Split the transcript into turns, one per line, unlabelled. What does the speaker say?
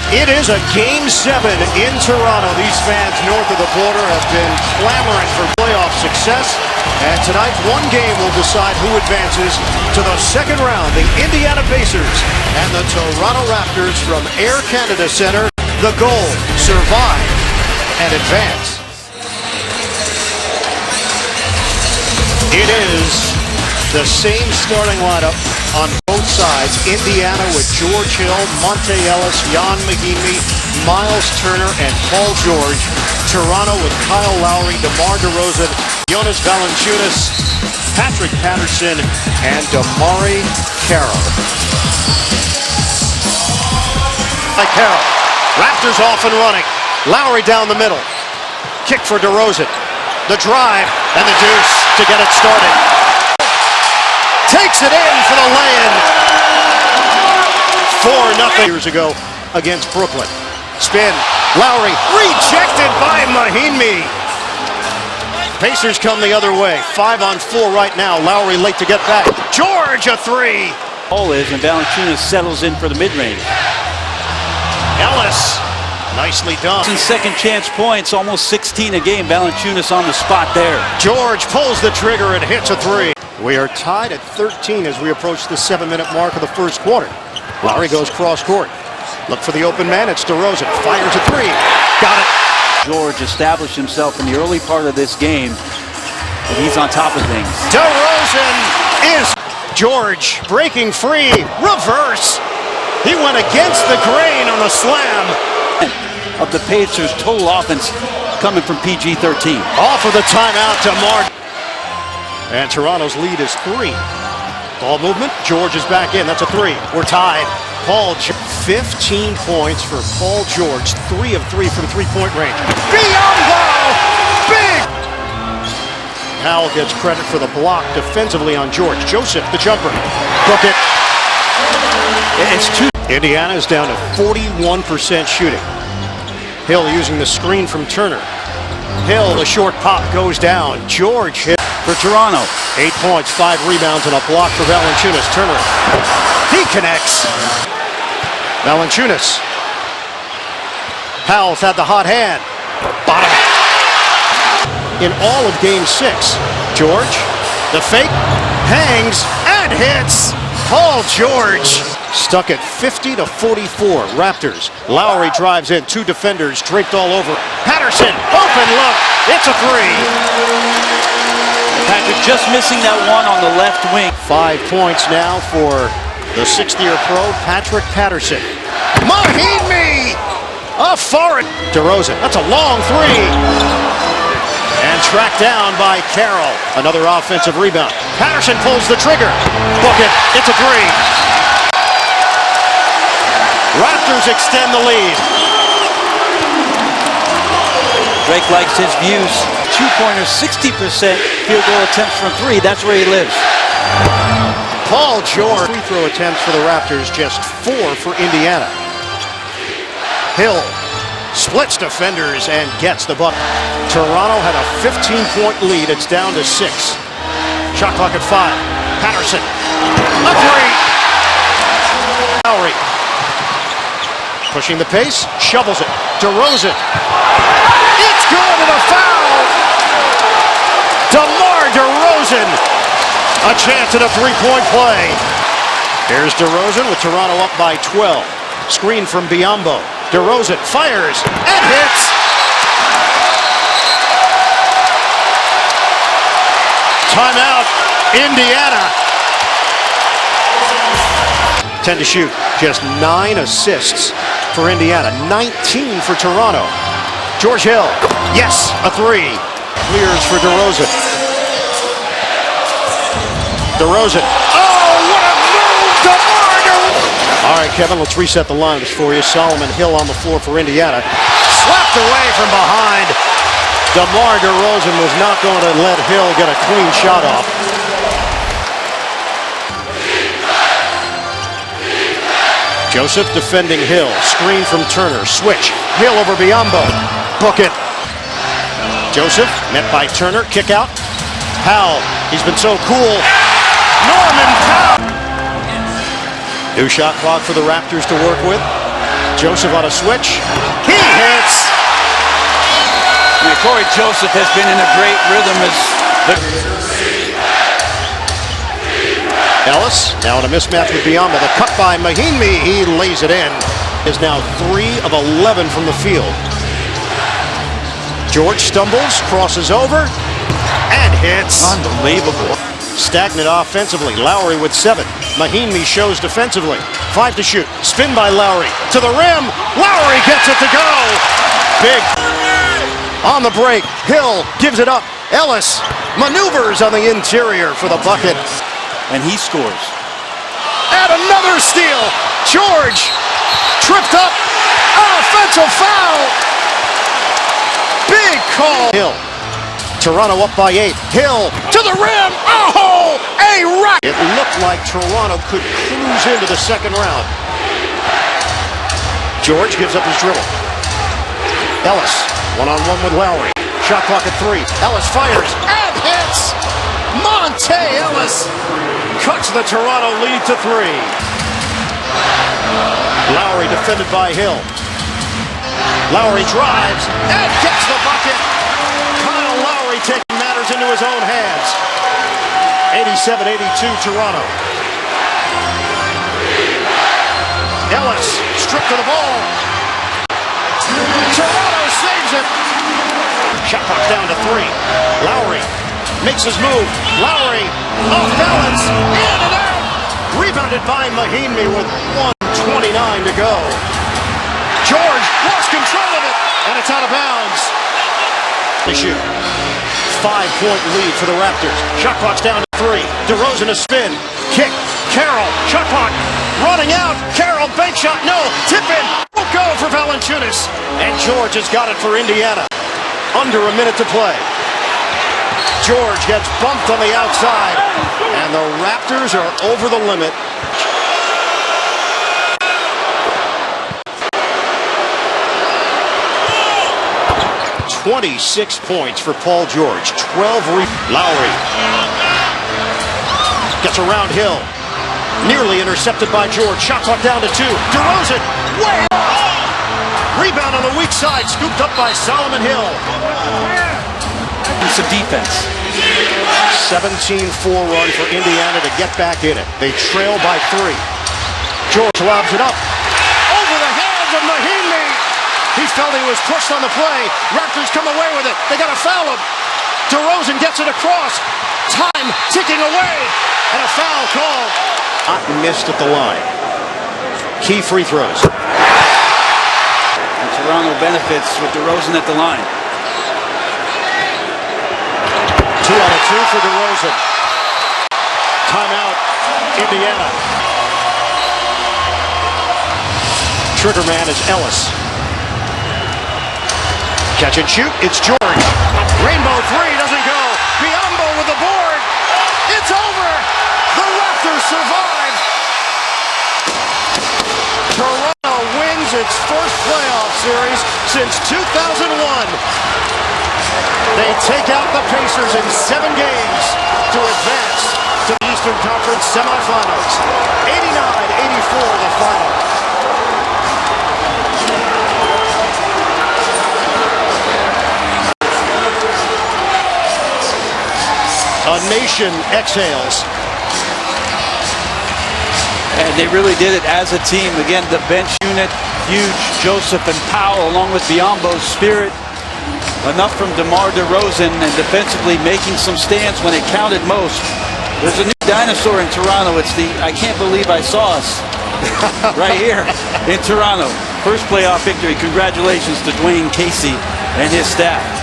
It is a Game 7 in Toronto. These fans north of the border have been clamoring for playoff success. And tonight, one game will decide who advances to the second round. The Indiana Pacers and the Toronto Raptors from Air Canada Centre. The goal, survive and advance. It is the same starting lineup on both sides. Indiana with George Hill, Monte Ellis, Jan Mahimi, Miles Turner, and Paul George. Toronto with Kyle Lowry, DeMar DeRozan, Jonas Valanciunas, Patrick Patterson, and Damari Carroll. Carroll. Raptors off and running. Lowry down the middle. Kick for DeRozan. The drive and the deuce to get it started. Takes it in for the lay-in. 4-0 years ago against Brooklyn. Spin. Lowry rejected by Mahimi. Pacers come the other way. 5-on-4 right now. Lowry late to get back. George a three.
All is, and Valanciunas settles in for the mid-range.
Ellis. Nicely done.
Second chance points, almost 16 a game. Valanciunas on the spot there.
George pulls the trigger and hits a three. We are tied at 13 as we approach the 7-minute mark of the first quarter. Lowry goes cross court. Look for the open man. It's DeRozan. Fires a three. Got it.
George established himself in the early part of this game, and he's on top of things.
DeRozan is George breaking free. Reverse. He went against the grain on the slam.
Of the Pacers' total offense coming from PG-13.
Off of the timeout, DeMar. And Toronto's lead is 3. Ball movement. George is back in. That's a 3. We're tied. Paul, 15 points for Paul George. 3 of 3 from three-point range. Biombo! Big! Powell gets credit for the block defensively on George. Joseph, the jumper. Book it. It's 2. Indiana is down to 41% shooting. Hill using the screen from Turner. Hill, the short pop goes down. George hit
for Toronto.
8 points, 5 rebounds, and a block for Valanciunas. Turner. He connects. Valanciunas. Powell's had the hot hand. Bottom. In all of Game 6. George. The fake. Hangs and hits. Paul George. Stuck at 50-44. Raptors. Lowry drives in. 2 defenders draped all over. Patterson. Open look. It's a 3.
Patrick just missing that one on the left wing.
5 points now for the 6th-year pro, Patrick Patterson. Mahimi! A foreign. DeRozan. That's a long 3. And tracked down by Carroll. Another offensive rebound. Patterson pulls the trigger. Book it. It's a 3. Raptors extend the lead.
Drake likes his views. 2-pointer, 60% field goal attempts from 3. That's where he lives.
Paul George. Free throw attempts for the Raptors, just 4 for Indiana. Hill splits defenders and gets the bucket. Toronto had a 15-point lead. It's down to 6. Shot clock at 5. Patterson. A 3. Lowry. Pushing the pace, shovels it. DeRozan. It's good and a foul! DeMar DeRozan. A chance at a 3-point play. Here's DeRozan with Toronto up by 12. Screen from Biombo. DeRozan fires and hits. Timeout, Indiana. 10 to shoot. Just 9 assists for Indiana. 19 for Toronto. George Hill. Yes, a 3. Clears for DeRozan. DeRozan. Oh, what a move! DeMar DeRozan. All right, Kevin, let's reset the lines for you. Solomon Hill on the floor for Indiana. Slapped away from behind. DeMar DeRozan was not going to let Hill get a clean shot off. Joseph defending Hill. Screen from Turner. Switch. Hill over Biombo. Book it. Joseph met by Turner. Kick out. Powell. He's been so cool. Norman Powell. New shot clock for the Raptors to work with. Joseph on a switch. He hits.
Yeah, Corey Joseph has been in a great rhythm as
Ellis now in a mismatch with Biamba. The cut by Mahinmi. He lays it in. Is now 3 of 11 from the field. George stumbles, crosses over, and hits.
unbelievable.
Stagnant offensively. Lowry with 7. Mahinmi shows defensively. 5 to shoot. Spin by Lowry. To the rim. Lowry gets it to go. Big. On the break. Hill gives it up. Ellis maneuvers on the interior for the bucket.
And he scores.
And another steal. George tripped up. Offensive foul. Big call. Hill. Toronto up by 8. Hill to the rim. Oh, a rock. It looked like Toronto could cruise into the second round. George gives up his dribble. Ellis, one-on-one with Lowry. Shot clock at 3. Ellis fires and hits. Monte Ellis cuts the Toronto lead to 3. Lowry defended by Hill. Lowry drives and gets the bucket. Kyle Lowry taking matters into his own hands. 87-82 Toronto. Ellis stripped to the ball. Toronto saves it. Shot clock down to 3. Lowry makes his move. Lowry off balance. In and out. Rebounded by Mahinmi with 1:29 to go. George lost control of it, and it's out of bounds. They shoot. 5-point lead for the Raptors. Shot clock's down to 3. DeRozan a spin. Kick. Carroll. Shot clock running out. Carroll bank shot. No. Tip in. Won't go for Valanciunas. And George has got it for Indiana. Under a minute to play. George gets bumped on the outside. And the Raptors are over the limit. 26 points for Paul George. 12 Lowry gets around Hill. Nearly intercepted by George. Shot clock down to 2. DeRozan way off. Rebound on the weak side. Scooped up by Solomon Hill.
Some defense.
17-4 run for Indiana to get back in it. They trail by 3. George lobs it up. Over the hands of Mahinmi. He felt he was pushed on the play. Raptors come away with it. They got to foul him. DeRozan gets it across. Time ticking away. And a foul call. Not missed at the line. Key free throws.
And Toronto benefits with DeRozan at the line.
2 out of 2 for DeRozan. Timeout, Indiana. Trigger man is Ellis. Catch and shoot, it's George. Rainbow 3 doesn't go. Biamba with the board. It's over. The Raptors survive. Toronto wins its first playoff series since 2001. They take out the Pacers in 7 games to advance to the Eastern Conference semifinals. 89-84 the final. A nation exhales.
And they really did it as a team. Again, the bench unit, huge. Joseph and Powell, along with Biambo's spirit. Enough from DeMar DeRozan, and defensively making some stands when it counted most. There's a new dinosaur in Toronto. It's the I can't believe I saw us right here in Toronto. First playoff victory. Congratulations to Dwayne Casey and his staff.